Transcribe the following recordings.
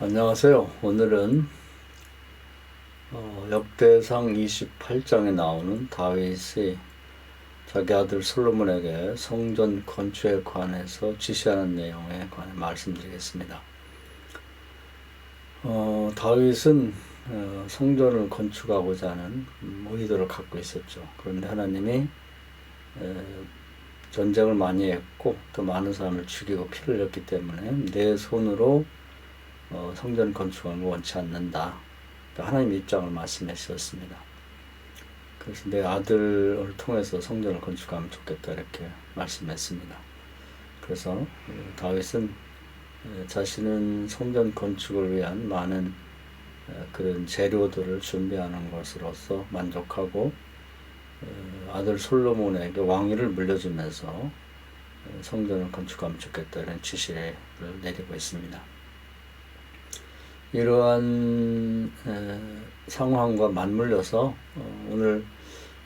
안녕하세요. 오늘은 역대상 28장에 나오는 다윗이 자기 아들 솔로몬에게 성전 건축에 관해서 지시하는 내용에 관해 말씀드리겠습니다. 다윗은 성전을 건축하고자 하는 의도를 갖고 있었죠. 그런데 하나님이 전쟁을 많이 했고 또 많은 사람을 죽이고 피를 흘렸기 때문에 내 손으로 성전 건축을 원치 않는다. 하나님의 입장을 말씀해 주셨습니다. 그래서 내 아들을 통해서 성전을 건축하면 좋겠다 이렇게 말씀했습니다. 그래서 다윗은 자신은 성전 건축을 위한 많은 그런 재료들을 준비하는 것으로서 만족하고 아들 솔로몬에게 왕위를 물려주면서 성전을 건축하면 좋겠다 이런 지시를 내리고 있습니다. 이러한 상황과 맞물려서 오늘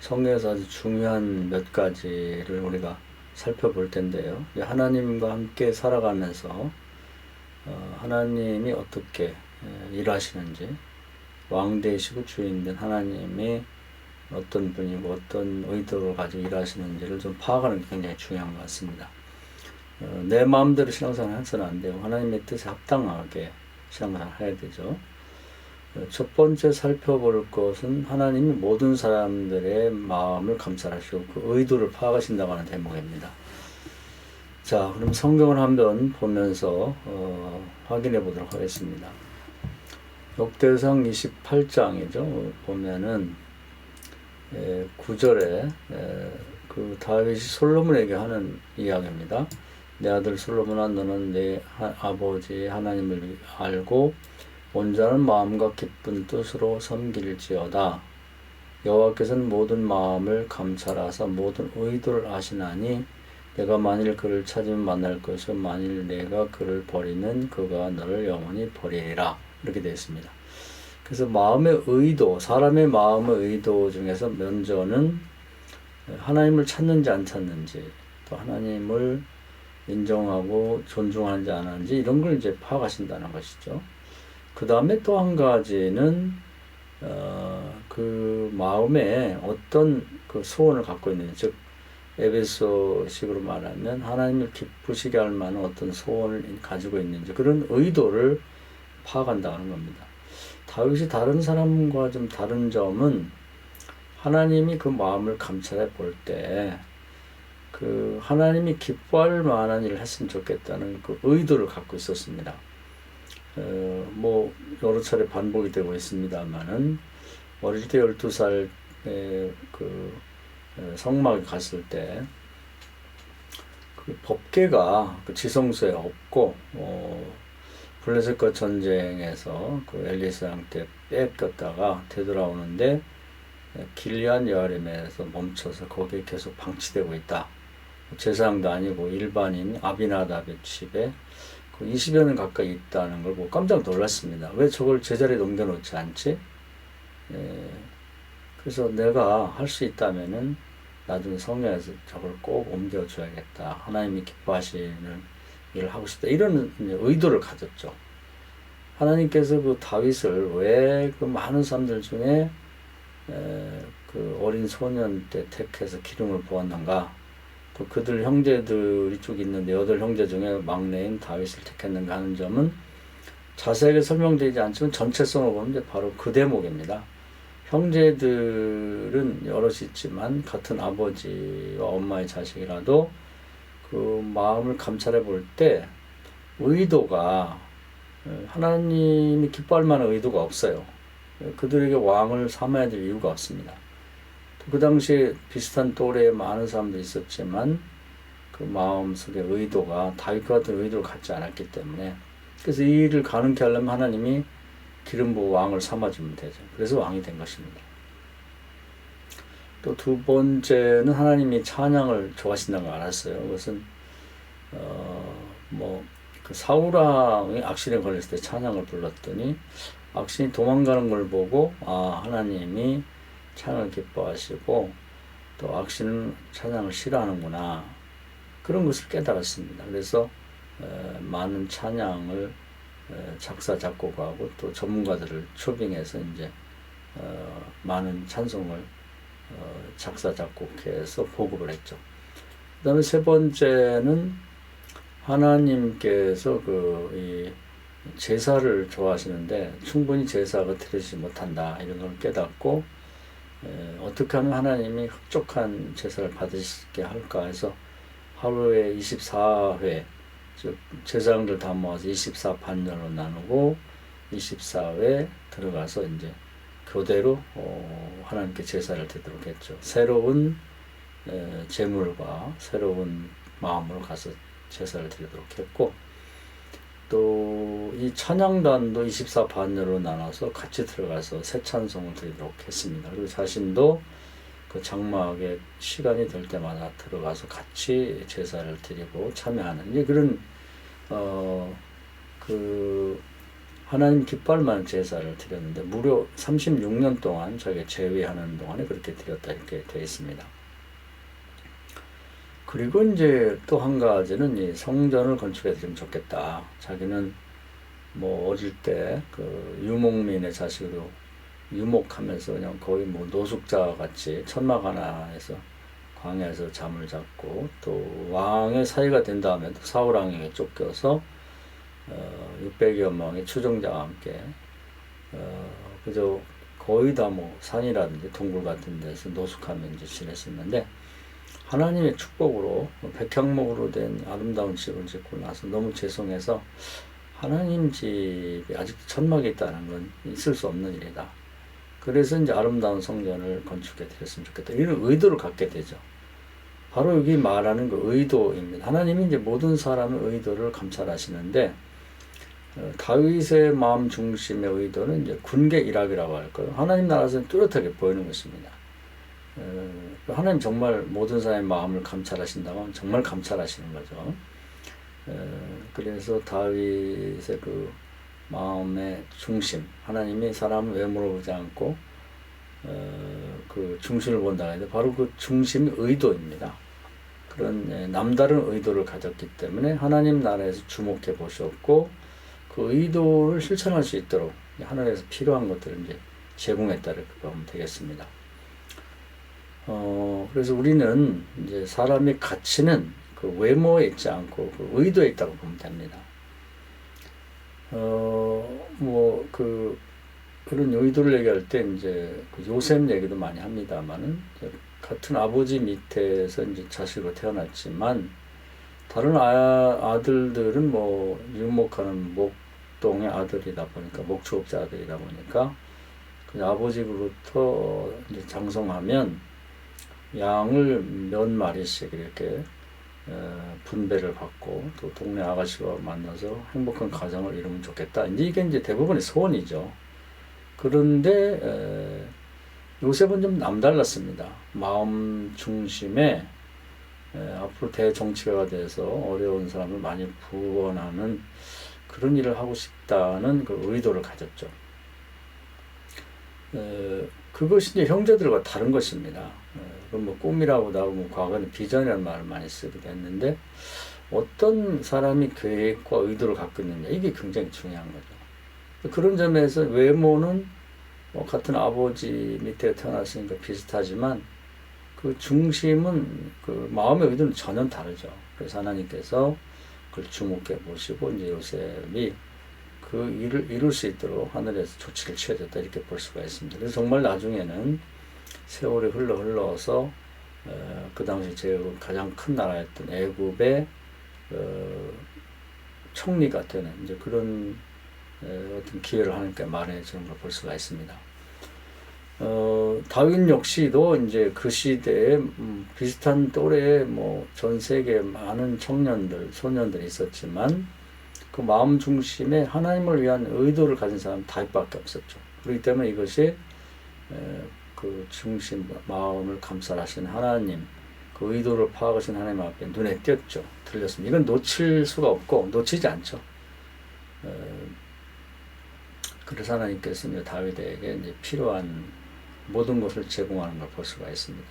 성경에서 아주 중요한 몇 가지를 우리가 살펴볼 텐데요. 하나님과 함께 살아가면서 하나님이 어떻게 일하시는지, 왕 되시고 주인 된 하나님이 어떤 분이고 어떤 의도를 가지고 일하시는지를 좀 파악하는 게 굉장히 중요한 것 같습니다. 내 마음대로 신앙생활 해서는 안 되고 하나님의 뜻에 합당하게 신앙생활 해야 되죠. 첫 번째 살펴볼 것은 하나님이 모든 사람들의 마음을 감찰하시고 그 의도를 파악하신다고 하는 대목입니다. 자, 그럼 성경을 한번 보면서 확인해 보도록 하겠습니다. 역대상 28장이죠. 보면은 9절에 그 다윗이 솔로몬에게 하는 이야기입니다. 내 아들 솔로몬아, 너는 내 아버지 하나님을 알고 온전한 마음과 기쁜 뜻으로 섬길지어다. 여호와께서는 모든 마음을 감찰하사 모든 의도를 아시나니 내가 만일 그를 찾으면 만날 것이요 만일 내가 그를 버리면 그가 너를 영원히 버리리라. 이렇게 되어 있습니다. 그래서 마음의 의도, 사람의 마음의 의도 중에서 먼저는 하나님을 찾는지 안 찾는지, 또 하나님을 인정하고 존중하는지 안 하는지 이런 걸 이제 파악하신다는 것이죠. 그 다음에 또 한 가지는 그 마음에 어떤 그 소원을 갖고 있는지, 즉 에베소식으로 말하면 하나님을 기쁘시게 할 만한 어떤 소원을 가지고 있는지 그런 의도를 파악한다는 겁니다. 다윗이 다른 사람과 좀 다른 점은 하나님이 그 마음을 감찰해 볼 때 그 하나님이 기뻐할 만한 일을 했으면 좋겠다는 그 의도를 갖고 있었습니다. 뭐 여러 차례 반복이 되고 있습니다만은 어릴 때 12살에 그 성막에 갔을 때 그 법궤가 그 지성소에 없고 블레셋과 전쟁에서 그 엘리사랑 때 뺏겼다가 되돌아오는데 길리안 여아림에서 멈춰서 거기에 계속 방치되고 있다. 제사장도 아니고 일반인 아비나답의 집에 20여 년 가까이 있다는 걸 보고 깜짝 놀랐습니다. 왜 저걸 제자리에 넘겨놓지 않지? 그래서 내가 할 수 있다면은 나중에 성령에서 저걸 꼭 옮겨줘야겠다. 하나님이 기뻐하시는 일을 하고 싶다. 이런 의도를 가졌죠. 하나님께서 그 다윗을 왜 그 많은 사람들 중에 그 어린 소년 때 택해서 기름을 부었는가? 또 그들 형제들이 쭉 있는데 8형제 중에 막내인 다윗을 택했는가 하는 점은 자세하게 설명되지 않지만 전체성을 보면 이제 바로 그 대목입니다. 형제들은 여럿이 있지만 같은 아버지와 엄마의 자식이라도 그 마음을 감찰해 볼 때 의도가 하나님이 기뻐할 만한 의도가 없어요. 그들에게 왕을 삼아야 될 이유가 없습니다. 그 당시에 비슷한 또래의 많은 사람도 있었지만 그 마음속의 의도가 다윗과 같은 의도를 갖지 않았기 때문에 그래서 이 일을 가능케 하려면 하나님이 기름 부어 왕을 삼아주면 되죠. 그래서 왕이 된 것입니다. 또 두 번째는 하나님이 찬양을 좋아하신다는 걸 알았어요. 그것은 그 사울왕이 악신에 걸렸을 때 찬양을 불렀더니 악신이 도망가는 걸 보고 하나님이 찬양을 기뻐하시고 또 악신은 찬양을 싫어하는구나 그런 것을 깨달았습니다. 그래서 많은 찬양을 작사 작곡하고 또 전문가들을 초빙해서 이제 많은 찬송을 작사 작곡해서 보급을 했죠. 그다음에 세 번째는 하나님께서 이 제사를 좋아하시는데 충분히 제사가 드리지 못한다 이런 걸 깨닫고 어떻게 하면 하나님이 흡족한 제사를 받으시게 할까 해서 하루에 24회 즉 제사장들 다 모아서 24반열로 나누고 24회 들어가서 이제 교대로 하나님께 제사를 드리도록 했죠. 새로운 재물과 새로운 마음으로 가서 제사를 드리도록 했고 또 이 찬양단도 24반열로 나눠서 같이 들어가서 새 찬송을 드리도록 했습니다. 그리고 자신도 그 장막에 시간이 될 때마다 들어가서 같이 제사를 드리고 참여하는 이제 그런 그 하나님 기뻐할 만한 제사를 드렸는데 무려 36년 동안 자기가 제외하는 동안에 그렇게 드렸다 이렇게 되어 있습니다. 그리고 이제 또 한 가지는 이 성전을 건축해 드리면 좋겠다. 자기는 뭐 어릴 때 그 유목민의 자식으로 유목하면서 그냥 거의 뭐 노숙자 같이 천막 하나에서 광야에서 잠을 잤고 또 왕의 사위가 된 다음에 또 사울 왕에게 쫓겨서 600여 명의 추종자와 함께 그저 거의 다 뭐 산이라든지 동굴 같은 데서 노숙하며 이제 지냈었는데 하나님의 축복으로 백향목으로 된 아름다운 집을 짓고 나서 너무 죄송해서 하나님 집이 아직도 천막에 있다는 건 있을 수 없는 일이다. 그래서 이제 아름다운 성전을 건축해 드렸으면 좋겠다. 이런 의도를 갖게 되죠. 바로 여기 말하는 그 의도입니다. 하나님이 이제 모든 사람의 의도를 감찰하시는데 다윗의 마음 중심의 의도는 이제 군계 일학이라고 할 거예요. 하나님 나라에서는 뚜렷하게 보이는 것입니다. 하나님 정말 모든 사람의 마음을 감찰하신다면 정말 감찰하시는 거죠. 그래서 다윗의 그 마음의 중심, 하나님이 사람을 외모로 보지 않고 그 중심을 본다 해도 바로 그 중심이 의도입니다. 그런 남다른 의도를 가졌기 때문에 하나님 나라에서 주목해 보셨고 그 의도를 실천할 수 있도록 하늘에서 필요한 것들을 이제 제공했다 이렇게 보면 되겠습니다. 그래서 우리는 이제 사람의 가치는 그 외모에 있지 않고 그 의도에 있다고 보면 됩니다. 그런 의도를 얘기할 때 이제 그 요셉 얘기도 많이 합니다만은 같은 아버지 밑에서 이제 자식으로 태어났지만 다른 아들들은 뭐 유목하는 목동의 아들이다 보니까 목축업자 아들이다 보니까 그 아버지로부터 이제 장성하면 양을 몇 마리씩 이렇게 분배를 받고 또 동네 아가씨와 만나서 행복한 가정을 이루면 좋겠다. 이게 이제 대부분의 소원이죠. 그런데 요셉은 좀 남달랐습니다. 마음 중심에 앞으로 대정치가가 돼서 어려운 사람을 많이 구원하는 그런 일을 하고 싶다는 그 의도를 가졌죠. 그것이 이제 형제들과 다른 것입니다. 그럼 뭐 꿈이라고도 하고 뭐 과거에는 비전이라는 말을 많이 쓰기도 했는데 어떤 사람이 계획과 의도를 갖고 있느냐 이게 굉장히 중요한 거죠. 그런 점에서 외모는 뭐 같은 아버지 밑에 태어났으니까 비슷하지만 그 중심은 그 마음의 의도는 전혀 다르죠. 그래서 하나님께서 그걸 주목해 보시고 이제 요셉이 그 일을 이룰 수 있도록 하늘에서 조치를 취해줬다 이렇게 볼 수가 있습니다. 그래서 정말 나중에는 세월이 흘러서 그 당시 제국 가장 큰 나라였던 애굽의 총리가 되는 이제 그런 어떤 기회를 하나님께 말해 주는 걸 볼 수가 있습니다. 다윗 역시도 이제 그 시대에 비슷한 또래의 뭐 전 세계 많은 청년들, 소년들이 있었지만 그 마음 중심에 하나님을 위한 의도를 가진 사람은 다윗밖에 없었죠. 그렇기 때문에 이것이 그 중심 마음을 감찰하시는 하나님, 그 의도를 파악하신 하나님 앞에 눈에 띄었죠. 들렸습니다. 이건 놓칠 수가 없고 놓치지 않죠. 그래서 하나님께서 이제 다윗에게 이제 필요한 모든 것을 제공하는 걸 볼 수가 있습니다.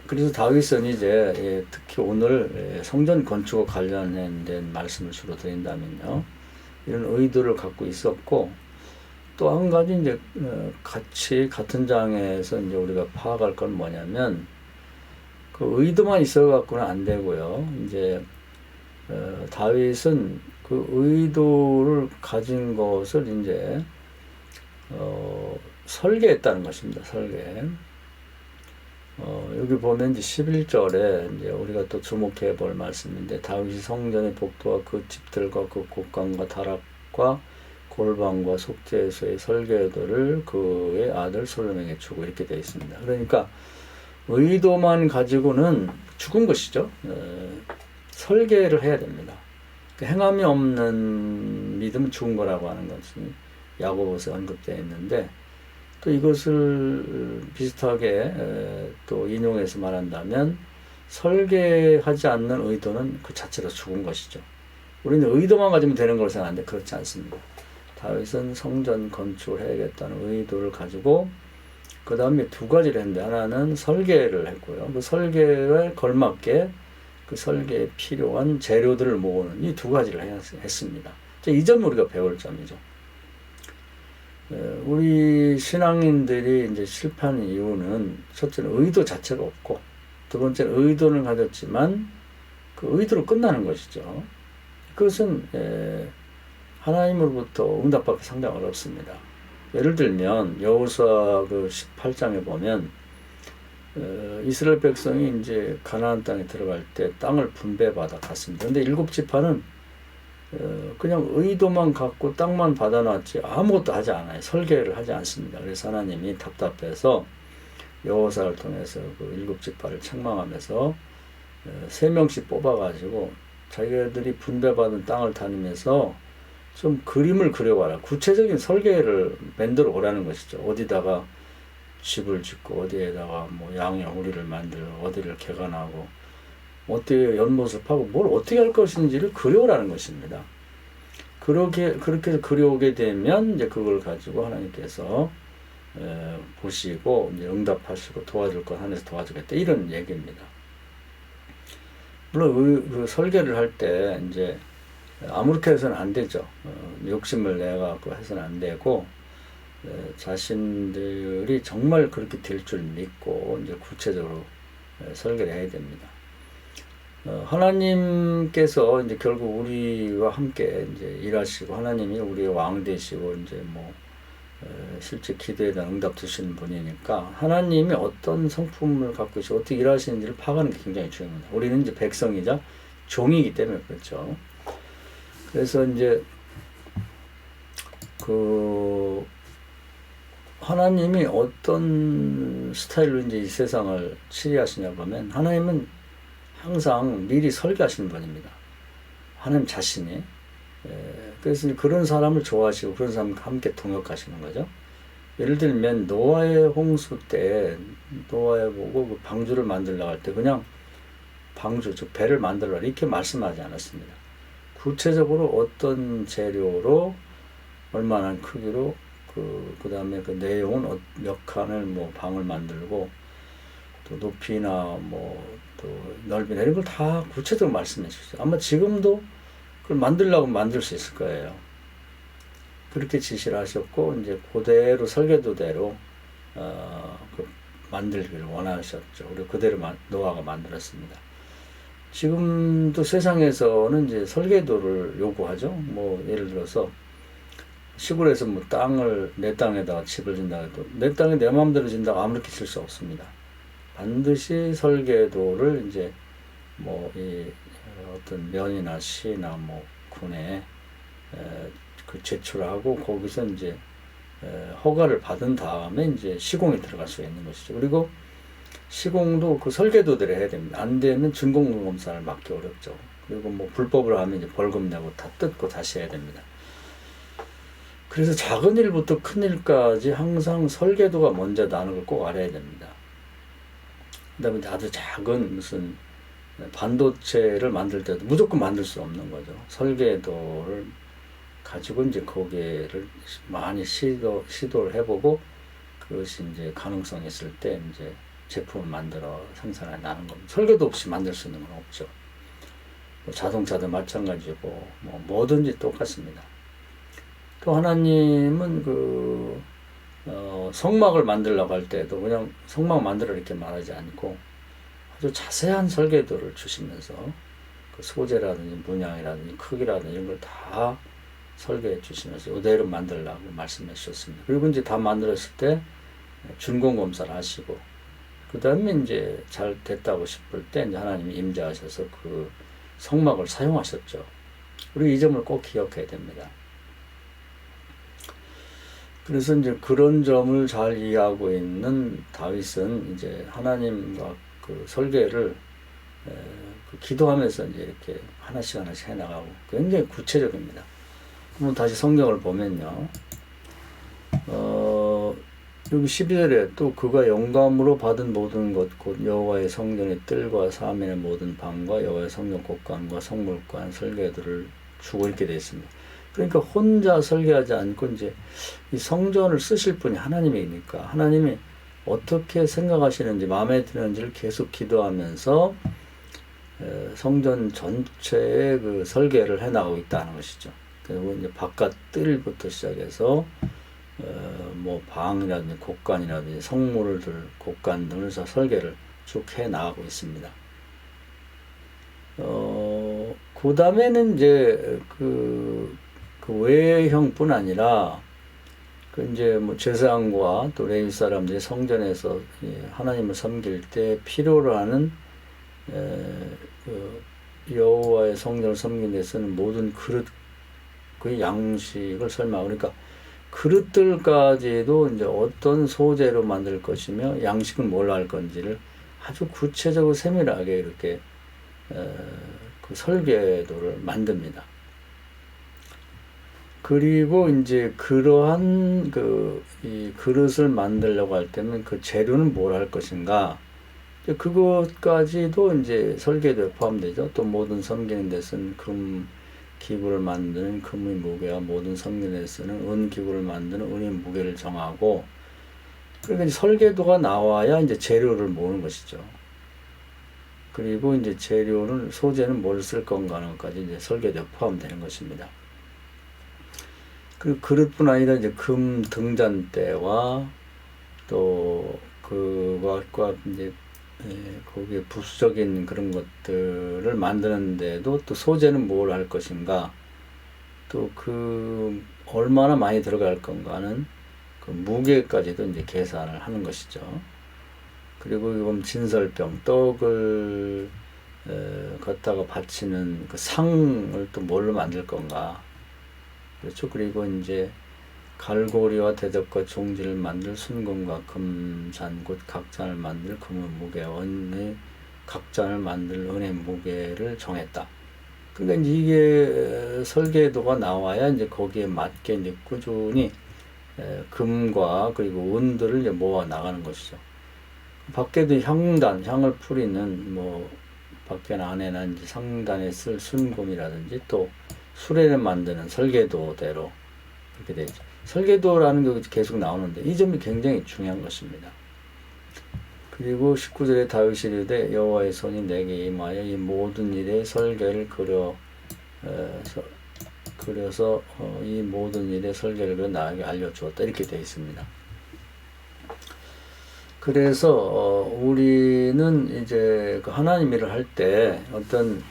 그래서 다윗은 이제 특히 오늘 성전 건축과 관련된 말씀을 주로 드린다면요. 이런 의도를 갖고 있었고 또 한 가지 이제 같이 같은 장에서 이제 우리가 파악할 건 뭐냐면 그 의도만 있어 갖고는 안 되고요. 이제 다윗은 그 의도를 가진 것을 이제 설계했다는 것입니다. 설계. 여기 보면 이제 11절에 이제 우리가 또 주목해 볼 말씀인데 다윗이 성전의 복도와 그 집들과 그 곡간과 다락과 골방과 속죄소의 설계도를 그의 아들 솔로몬에게 주고 이렇게 되어 있습니다. 그러니까 의도만 가지고는 죽은 것이죠. 설계를 해야 됩니다. 행함이 없는 믿음은 죽은 거라고 하는 것이 야고보서에 언급되어 있는데 또 이것을 비슷하게 또 인용해서 말한다면 설계하지 않는 의도는 그 자체로 죽은 것이죠. 우리는 의도만 가지면 되는 걸 생각하는데 그렇지 않습니다. 다윗은 성전 건축을 해야겠다는 의도를 가지고 그 다음에 두 가지를 했는데 하나는 설계를 했고요. 그 설계에 걸맞게 그 설계에 필요한 재료들을 모으는 이 두 가지를 했습니다. 이 점이 우리가 배울 점이죠. 우리 신앙인들이 이제 실패하는 이유는 첫째는 의도 자체가 없고 두 번째는 의도는 가졌지만 그 의도로 끝나는 것이죠. 그것은 하나님으로부터 응답받기 상당히 어렵습니다. 예를 들면 여호수아 그 18장에 보면 이스라엘 백성이 이제 가나안 땅에 들어갈 때 땅을 분배받아 갔습니다. 근데 7지파는 그냥 의도만 갖고 땅만 받아놨지 아무것도 하지 않아요. 설계를 하지 않습니다. 그래서 하나님이 답답해서 여호사를 통해서 그 7지파를 책망하면서 3명씩 뽑아가지고 자기들이 분배받은 땅을 다니면서 좀 그림을 그려와라. 구체적인 설계를 만들어 오라는 것이죠. 어디다가 집을 짓고 어디에다가 뭐 양의 우리를 만들고 어디를 개간하고 어떻게 연못을 파고 뭘 어떻게 할 것인지를 그려오라는 것입니다. 그렇게 해서 그려오게 되면 이제 그걸 가지고 하나님께서 보시고 이제 응답하시고 도와줄 것 하늘에서 도와주겠다 이런 얘기입니다. 물론 그 설계를 할 때 이제 아무렇게 해서는 안 되죠. 욕심을 내갖고 해서는 안 되고 자신들이 정말 그렇게 될 줄 믿고 이제 구체적으로 설계를 해야 됩니다. 하나님께서 이제 결국 우리와 함께 이제 일하시고 하나님이 우리의 왕 되시고 이제 뭐 실제 기도에 대한 응답 주시는 분이니까 하나님이 어떤 성품을 갖고 계시고 어떻게 일하시는지를 파악하는 게 굉장히 중요합니다. 우리는 이제 백성이자 종이기 때문에 그렇죠. 그래서 이제 그 하나님이 어떤 스타일로 이제 이 세상을 치리하시냐 보면 하나님은 항상 미리 설계하시는 분입니다. 하나님 자신이. 그래서 그런 사람을 좋아하시고 그런 사람과 함께 동역하시는 거죠. 예를 들면 노아의 홍수 때 노아에 보고 그 방주를 만들려고 할 때 그냥 방주, 즉 배를 만들어라 이렇게 말씀하지 않았습니다. 구체적으로 어떤 재료로 얼마나 크기로 그 다음에 그 내용은 몇 칸을 뭐 방을 만들고 또 높이나 뭐 또 넓이나 이런 걸 다 구체적으로 말씀해 주시죠. 아마 지금도 그걸 만들려고 만들 수 있을 거예요. 그렇게 지시를 하셨고 이제 그대로 설계도대로 그 만들기를 원하셨죠. 그리고 그대로 노아가 만들었습니다. 지금도 세상에서는 이제 설계도를 요구하죠. 뭐 예를 들어서 시골에서 뭐 땅을 내 땅에다가 집을 짓는다 해도 내 땅에 내 마음대로 짓는다고 아무렇게 질 수 없습니다. 반드시 설계도를 이제 뭐 이 어떤 면이나 시나 뭐 군에 그 제출하고 거기서 이제 허가를 받은 다음에 이제 시공에 들어갈 수 있는 것이죠. 그리고 시공도 그 설계도대로 해야 됩니다. 안 되면 준공검사를 맡기 어렵죠. 그리고 뭐 불법을 하면 이제 벌금 내고 다 뜯고 다시 해야 됩니다. 그래서 작은 일부터 큰 일까지 항상 설계도가 먼저라는 걸 꼭 알아야 됩니다. 그 다음에 아주 작은 무슨 반도체를 만들 때도 무조건 만들 수 없는 거죠. 설계도를 가지고 이제 거기를 많이 시도를 해보고 그것이 이제 가능성이 있을 때 이제 제품을 만들어 생산해 나는 겁니다. 설계도 없이 만들 수 있는 건 없죠. 뭐 자동차도 마찬가지고 뭐 뭐든지 똑같습니다. 또 하나님은 성막을 만들려고 할 때도 그냥 성막 만들어 이렇게 말하지 않고 아주 자세한 설계도를 주시면서 그 소재라든지 문양이라든지 크기라든지 이런 걸 다 설계해 주시면서 이대로 만들라고 말씀해 주셨습니다. 그리고 이제 다 만들었을 때 준공 검사를 하시고 그 다음에 이제 잘 됐다고 싶을 때 이제 하나님이 임재하셔서 그 성막을 사용하셨죠. 우리 이 점을 꼭 기억해야 됩니다. 그래서 이제 그런 점을 잘 이해하고 있는 다윗은 이제 하나님과 그 설계를 기도하면서 이제 이렇게 하나씩 해나가고 굉장히 구체적입니다. 한번 다시 성경을 보면요. 여기 12절에 또 그가 영감으로 받은 모든 것 곧 여호와의 성전의 뜰과 사면의 모든 방과 여호와의 성전 곳간과 성물관 설계들을 주고 이렇게 되어 있습니다. 그러니까 혼자 설계하지 않고 이제 이 성전을 쓰실 분이 하나님이니까 하나님이 어떻게 생각하시는지 마음에 드는지를 계속 기도하면서 성전 전체의 그 설계를 해나가고 있다는 것이죠. 그리고 이제 바깥 뜰부터 시작해서 뭐 방이라든지 곡간이라든지 성물들 곡간 등을 설계를 쭉 해나가고 있습니다. 그 다음에는 이제 그 외형뿐 아니라 그 이제 뭐 제사장과 또 레위 사람들이 성전에서 하나님을 섬길 때 필요로 하는 여호와의 성전을 섬기는 데 쓰는 모든 그릇 그 양식을 설명하고 그러니까 그릇들까지도 이제 어떤 소재로 만들 것이며 양식은 뭘 할 건지를 아주 구체적으로 세밀하게 이렇게 그 설계도를 만듭니다. 그리고 이제 그러한 이 그릇을 만들려고 할 때는 그 재료는 뭘 할 것인가 그것까지도 이제 설계도에 포함되죠. 또 모든 섬기는 데 쓰는 금 기구를 만드는 금의 무게와 모든 섬기는 데 쓰는 은 기구를 만드는 은의 무게를 정하고 그러니까 이제 설계도가 나와야 이제 재료를 모으는 것이죠. 그리고 이제 재료는 소재는 뭘 쓸 건가 하는 것까지 이제 설계도에 포함되는 것입니다. 그리고 그릇뿐 아니라 이제 금 등잔대와 또 그것과 이제 거기에 부수적인 그런 것들을 만드는데도 또 소재는 뭘 할 것인가 또 얼마나 많이 들어갈 건가는 그 무게까지도 이제 계산을 하는 것이죠. 그리고 이건 진설병 떡을 갖다가 바치는 그 상을 또 뭘로 만들 건가 그렇죠. 그리고 이제 갈고리와 대접과 종지를 만들 순금과 금잔 곧 각잔을 만들 금의 무게와 은의 각잔을 만들 은의 무게를 정했다. 그러니까 이게 설계도가 나와야 이제 거기에 맞게 이제 꾸준히 금과 그리고 은들을 이제 모아 나가는 것이죠. 밖에도 향을 뿌리는 뭐 밖에나 안에나 이제 상단에 쓸 순금이라든지 또 수레를 만드는 설계도대로 그렇게 되죠. 설계도라는 게 계속 나오는데 이 점이 굉장히 중요한 것입니다. 그리고 19절에 다윗이 이르되 여호와의 손이 내게 임하여 이 모든 일의 설계를 그려서 이 모든 일의 설계를 그려 나에게 알려주었다 이렇게 되어 있습니다. 그래서 우리는 이제 그 하나님 일을 할 때 어떤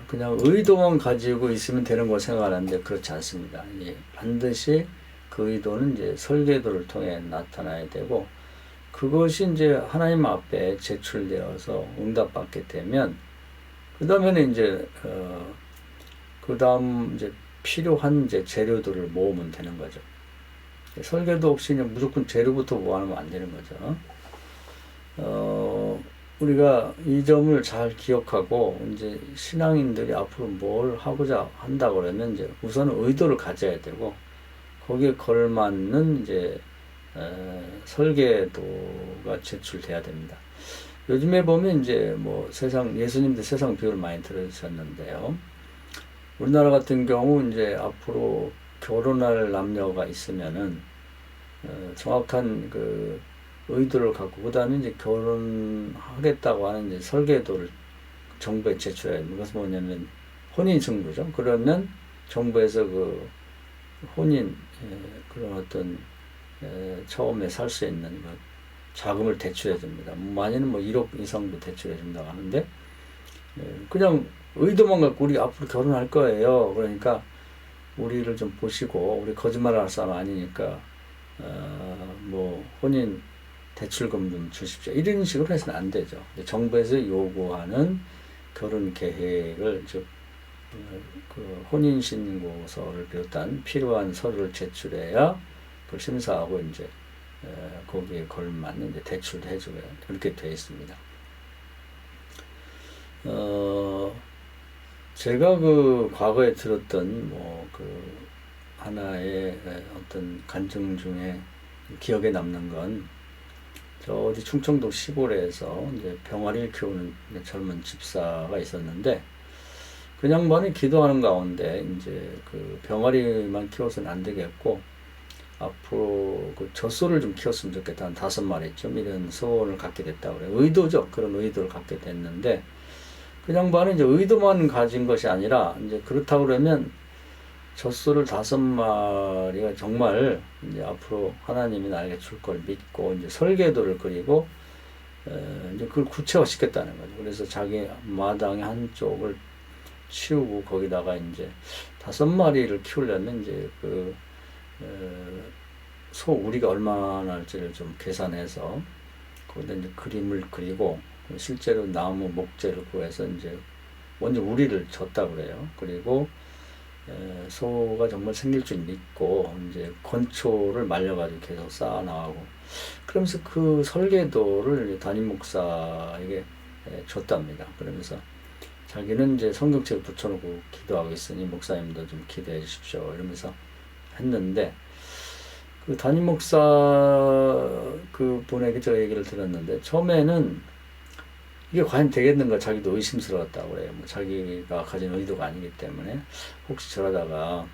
그냥 의도만 가지고 있으면 되는 걸 생각하는데 그렇지 않습니다. 반드시 그 의도는 이제 설계도를 통해 나타나야 되고 그것이 이제 하나님 앞에 제출되어서 응답받게 되면 그 다음에는 이제 그 다음 이제 필요한 이제 재료들을 모으면 되는 거죠. 설계도 없이 그냥 무조건 재료부터 모아놓으면 안 되는 거죠. 우리가 이 점을 잘 기억하고 이제 신앙인들이 앞으로 뭘 하고자 한다 그러면 이제 우선은 의도를 가져야 되고 거기에 걸맞는 이제 설계도가 제출돼야 됩니다. 요즘에 보면 이제 뭐 예수님도 세상 비유를 많이 들으셨는데요. 우리나라 같은 경우 이제 앞으로 결혼할 남녀가 있으면은 정확한 그 의도를 갖고 그다음에 이제 결혼하겠다고 하는 이제 설계도를 정부에 제출해야 됩니다. 그것은 뭐냐면 혼인 승부죠. 그러면 정부에서 그 혼인 그런 어떤 처음에 살 수 있는 그 자금을 대출해 줍니다. 많이는 뭐 1억 이상도 대출해 준다고 하는데 그냥 의도만 갖고 우리 앞으로 결혼할 거예요. 그러니까 우리를 좀 보시고 우리 거짓말할 사람 아니니까 뭐 혼인 대출금 좀 주십시오. 이런 식으로 해서는 안 되죠. 정부에서 요구하는 결혼 계획을 즉 그 혼인 신고서를 비롯한 필요한 서류를 제출해야 그걸 심사하고 이제 거기에 걸맞는 이제 대출도 해주고 그렇게 되어 있습니다. 제가 그 과거에 들었던 뭐 그 하나의 어떤 간증 중에 기억에 남는 건 저 어디 충청도 시골에서 이제 병아리를 키우는 젊은 집사가 있었는데 그 양반이 기도하는 가운데 이제 그 병아리만 키워서는 안 되겠고 앞으로 그 젖소를 좀 키웠으면 좋겠다 한 5마리쯤 이런 소원을 갖게 됐다고 그래요. 의도죠. 그런 의도를 갖게 됐는데 그 양반은 이제 의도만 가진 것이 아니라 이제 그렇다고 그러면 젖소를 5마리가 정말 이제 앞으로 하나님이 나에게 줄 걸 믿고 이제 설계도를 그리고 이제 그걸 구체화시켰다는 거죠. 그래서 자기 마당의 한쪽을 치우고 거기다가 이제 5마리를 키우려면 이제 그 소 우리가 얼마나 할지를 좀 계산해서 거기다 이제 그림을 그리고 실제로 나무 목재를 구해서 이제 먼저 우리를 줬다 그래요. 그리고 소가 정말 생길 줄 믿고 이제 건초를 말려가지고 계속 쌓아 나가고 그러면서 그 설계도를 담임 목사에게 줬답니다. 그러면서 자기는 이제 성경책을 붙여놓고 기도하고 있으니 목사님도 좀 기도해 주십시오 이러면서 했는데 그 담임 목사 그 분에게 저 얘기를 들었는데 처음에는 이게 과연 되겠는가 자기도 의심스러웠다고 그래요. 뭐 자기가 가진 의도가 아니기 때문에 혹시 저러다가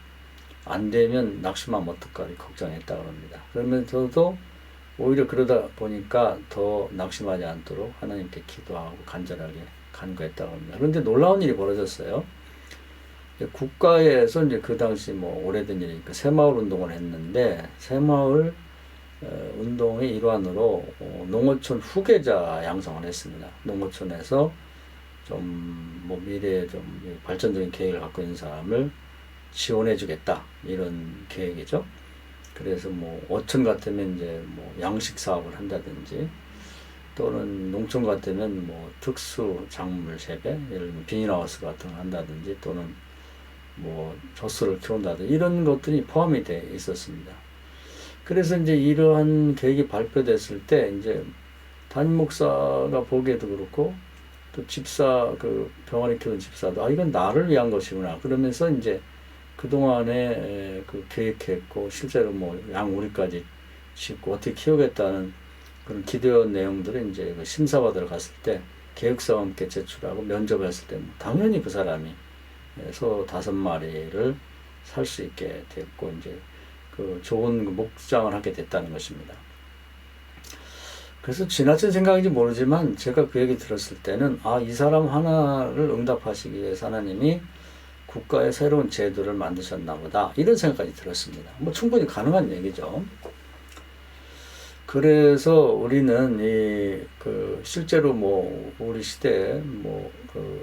안 되면 낙심하면 어떨까 걱정했다 그럽니다. 그러면서도 오히려 그러다 보니까 더 낙심하지 않도록 하나님께 기도하고 간절하게 간구했다고 합니다. 그런데 놀라운 일이 벌어졌어요. 국가에서 이제 그 당시 뭐 오래된 일이니까 새마을 운동을 했는데 새마을 운동의 일환으로 농어촌 후계자 양성을 했습니다. 농어촌에서 좀 뭐 미래에 좀 발전적인 계획을 갖고 있는 사람을 지원해 주겠다 이런 계획이죠. 그래서 뭐 어촌 같으면 이제 뭐 양식 사업을 한다든지 또는 농촌 같으면 뭐 특수 작물 재배 예를 들면 비닐하우스 같은 거 한다든지 또는 뭐 젖소를 키운다든지 이런 것들이 포함이 돼 있었습니다. 그래서 이제 이러한 계획이 발표됐을 때 이제 담임 목사가 보기에도 그렇고 또 집사 그 병아리 키우는 집사도 이건 나를 위한 것이구나 그러면서 이제 그동안에 그 계획했고 실제로 뭐 양우리까지 짓고 어떻게 키우겠다는 그런 기대한 내용들을 이제 그 심사받으러 갔을 때 계획서와 함께 제출하고 면접했을 때 당연히 그 사람이 소 5마리를 살 수 있게 됐고 이제 그 좋은 목장을 하게 됐다는 것입니다. 그래서 지나친 생각인지 모르지만 제가 그 얘기 들었을 때는 이 사람 하나를 응답하시기 위해서 하나님이 국가의 새로운 제도를 만드셨나 보다 이런 생각까지 들었습니다. 뭐 충분히 가능한 얘기죠. 그래서 우리는 실제로 뭐 우리 시대에 뭐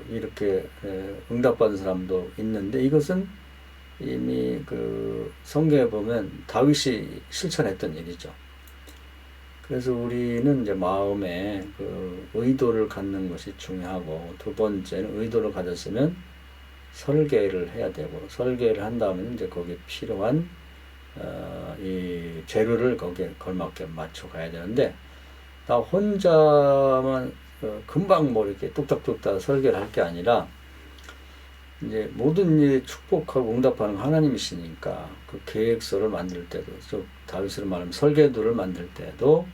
이렇게 응답받은 사람도 있는데 이것은 이미 그 성경에 보면 다윗이 실천했던 일이죠. 그래서 우리는 이제 마음에 그 의도를 갖는 것이 중요하고 두 번째는 의도를 가졌으면 설계를 해야 되고 설계를 한다면 이제 거기에 필요한 이 재료를 거기에 걸맞게 맞춰 가야 되는데 나 혼자만 금방 뭐 이렇게 뚝딱뚝딱 설계를 할 게 아니라 이제 모든 일에 축복하고 응답하는 하나님이시니까 그 계획서를 만들 때도 즉 다윗으로 말하면 설계도를 만들 때도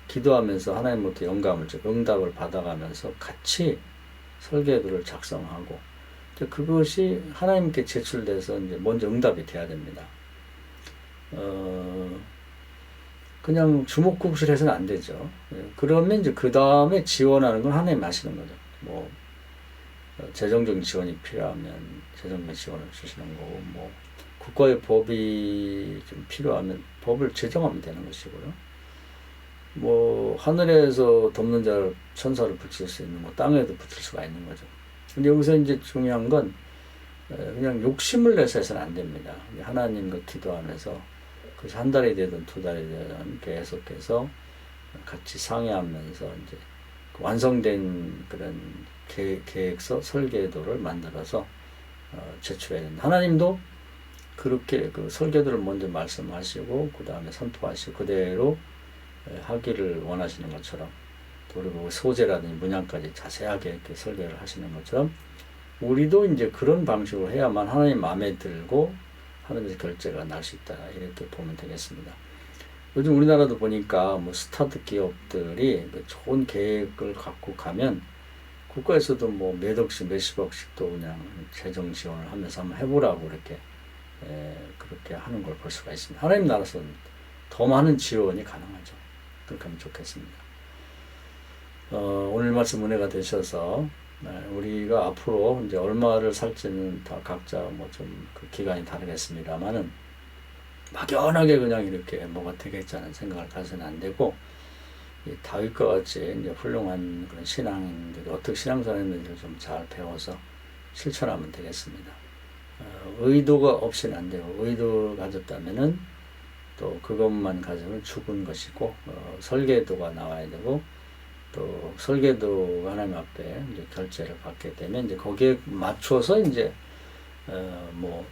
기도하면서 하나님으로부터 영감을 응답을 받아가면서 같이 설계도를 작성하고 그것이 하나님께 제출돼서 이제 먼저 응답이 돼야 됩니다. 그냥 주먹구구식해서는 안 되죠. 예, 그러면 이제 그 다음에 지원하는 건 하나님 하시는 거죠. 뭐 재정적인 지원이 필요하면 재정적인 지원을 주시는 거고, 뭐 국가의 법이 좀 필요하면 법을 제정하면 되는 것이고요. 뭐 하늘에서 돕는 자를 천사를 붙일 수 있는 거, 땅에도 붙일 수가 있는 거죠. 근데 여기서 이제 중요한 건 그냥 욕심을 내서 해서는 안 됩니다. 하나님과 기도하면서 그래서 한 달이 되든 두 달이 되든 계속해서 같이 상의하면서 이제 완성된 그런 계획서 설계도를 만들어서 제출해야 된다. 하나님도 그렇게 그 설계도를 먼저 말씀하시고 그 다음에 선포하시고 그대로 하기를 원하시는 것처럼, 그리고 소재라든지 문양까지 자세하게 이렇게 설계를 하시는 것처럼 우리도 이제 그런 방식으로 해야만 하나님 마음에 들고 하나님의 결제가 날 수 있다, 이렇게 보면 되겠습니다. 요즘 우리나라도 보니까 뭐 스타트 기업들이 좋은 계획을 갖고 가면 국가에서도 뭐 몇 억씩 몇십억씩도 그냥 재정 지원을 하면서 한번 해보라고 이렇게 그렇게 하는 걸 볼 수가 있습니다. 하나님 나라에서는 더 많은 지원이 가능하죠. 그렇게 하면 좋겠습니다. 오늘 말씀 은혜가 되셔서 우리가 앞으로 이제 얼마를 살지는 다 각자 뭐 좀 그 기간이 다르겠습니다만은 막연하게 그냥 이렇게 뭐가 되겠지 하는 생각을 가서는 안 되고, 이 다윗과 같이 이제 훌륭한 그런 신앙인들이 어떻게 신앙생활 했는지를 좀 잘 배워서 실천하면 되겠습니다. 의도가 없이는 안 되고, 의도를 가졌다면은 또 그것만 가지면 죽은 것이고, 설계도가 나와야 되고, 또 설계도가 하나님 앞에 이제 결제를 받게 되면 이제 거기에 맞춰서 이제 뭐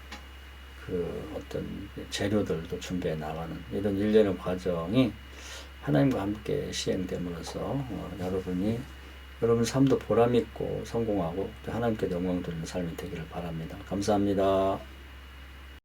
그 어떤 재료들도 준비해 나가는 이런 일련의 과정이 하나님과 함께 시행됨으로써 여러분 삶도 보람 있고 성공하고 하나님께 영광 돌리는 삶이 되기를 바랍니다. 감사합니다.